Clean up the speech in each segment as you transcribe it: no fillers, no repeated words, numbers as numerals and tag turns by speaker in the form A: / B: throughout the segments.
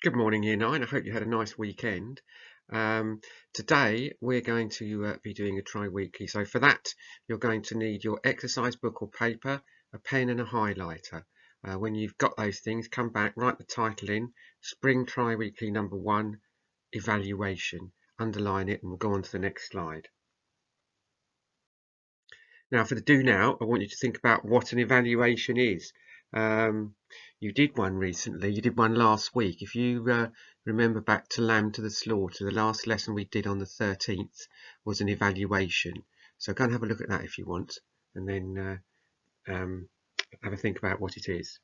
A: Good morning, Year 9. I hope you had a nice weekend. Today, we're going to be doing a tri-weekly. So for that, you're going to need your exercise book or paper, a pen and a highlighter. When you've got those things, come back, write the title in, Spring Tri-Weekly number 1, Evaluation. Underline it and we'll go on to the next slide. Now for the do now, I want you to think about what an evaluation is. You did one recently, you did one last week. If you remember back to Lamb to the Slaughter, the last lesson we did on the 13th was an evaluation. So go and have a look at that if you want, and then have a think about what it is.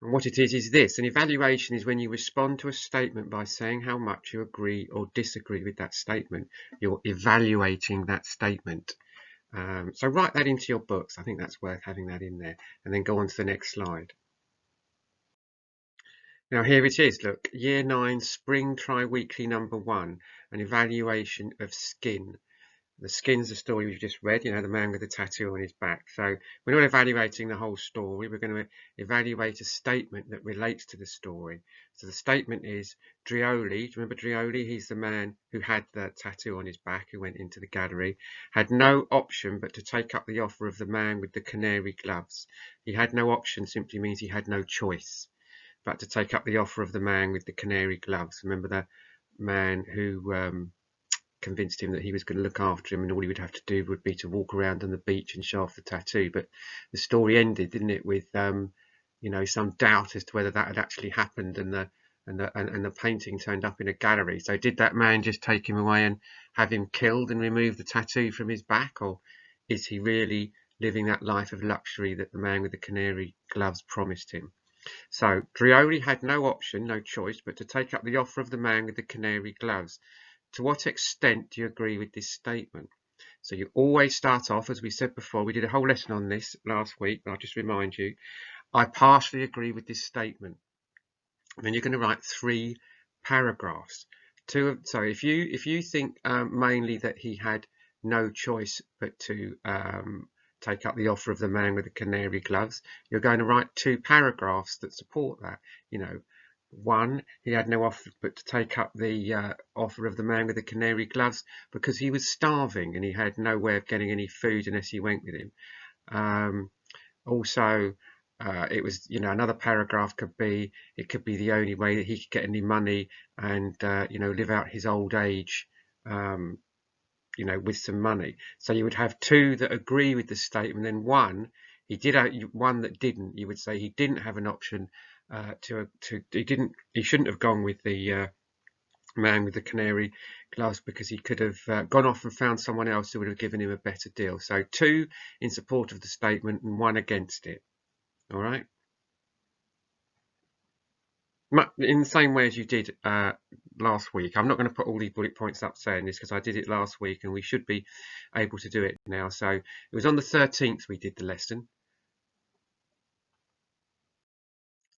A: And what it is this: an evaluation is when you respond to a statement by saying how much you agree or disagree with that statement. You're evaluating that statement. So write that into your books. I think that's worth having that in there, and then go on to the next slide. Now here it is, look, Year 9 Spring Tri-Weekly number 1, an evaluation of Skin. The Skin's the story we've just read, the man with the tattoo on his back. So we're not evaluating the whole story, we're going to evaluate a statement that relates to the story. So the statement is, Drioli, do you remember Drioli? He's the man who had the tattoo on his back, who went into the gallery, had no option but to take up the offer of the man with the canary gloves. He had no option simply means he had no choice but to take up the offer of the man with the canary gloves. Remember the man who convinced him that he was going to look after him and all he would have to do would be to walk around on the beach and show off the tattoo. But the story ended, didn't it, with some doubt as to whether that had actually happened, and the painting turned up in a gallery. So did that man just take him away and have him killed and remove the tattoo from his back, or is he really living that life of luxury that the man with the canary gloves promised him? So Drioli had no option, no choice, but to take up the offer of the man with the canary gloves. To what extent do you agree with this statement? So you always start off, as we said before, we did a whole lesson on this last week, but I'll just remind you, I partially agree with this statement. And then you're going to write 3 paragraphs. So if you think mainly that he had no choice but to take up the offer of the man with the canary gloves, you're going to write 2 paragraphs that support that. 1, he had no offer but to take up the offer of the man with the canary gloves because he was starving and he had no way of getting any food unless he went with him. Also, it was, another paragraph could be the only way that he could get any money and, live out his old age, with some money. So you would have 2 that agree with the statement, then one that didn't. You would say he didn't have an option he shouldn't have gone with the man with the canary gloves because he could have gone off and found someone else who would have given him a better deal. So 2 in support of the statement and 1 against it. All right. In the same way as you did last week. I'm not going to put all these bullet points up saying this because I did it last week and we should be able to do it now. So it was on the 13th we did the lesson.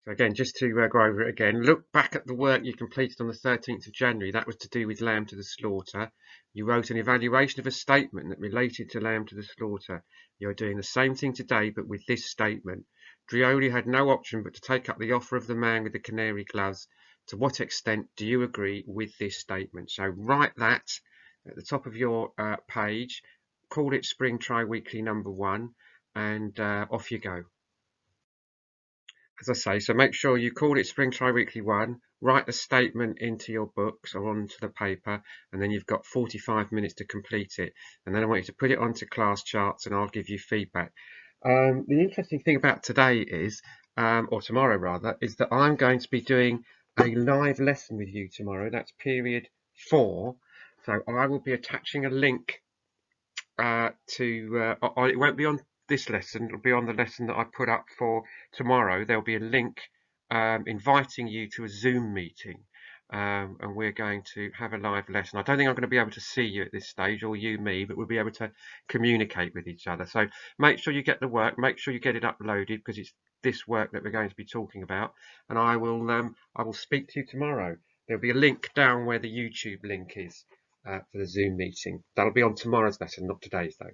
A: So again, just to go over it again, look back at the work you completed on the 13th of January. That was to do with Lamb to the Slaughter. You wrote an evaluation of a statement that related to Lamb to the Slaughter. You're doing the same thing today, but with this statement. Drioli had no option but to take up the offer of the man with the canary gloves. To what extent do you agree with this statement? So write that at the top of your page, call it Spring Tri-Weekly number 1, and off you go. As I say, so make sure you call it Spring Tri-Weekly 1, write the statement into your books or onto the paper, and then you've got 45 minutes to complete it. And then I want you to put it onto class charts and I'll give you feedback. The interesting thing about today is, or tomorrow rather, is that I'm going to be doing a live lesson with you tomorrow. That's period 4. So I will be attaching a link it won't be on this lesson, it'll be on the lesson that I put up for tomorrow. There'll be a link inviting you to a Zoom meeting, and we're going to have a live lesson. I don't think I'm going to be able to see you at this stage, or you me, but we'll be able to communicate with each other. So make sure you get the work, make sure you get it uploaded, because it's this work that we're going to be talking about, and I will speak to you tomorrow. There'll be a link down where the YouTube link is for the Zoom meeting. That'll be on tomorrow's lesson, not today's though.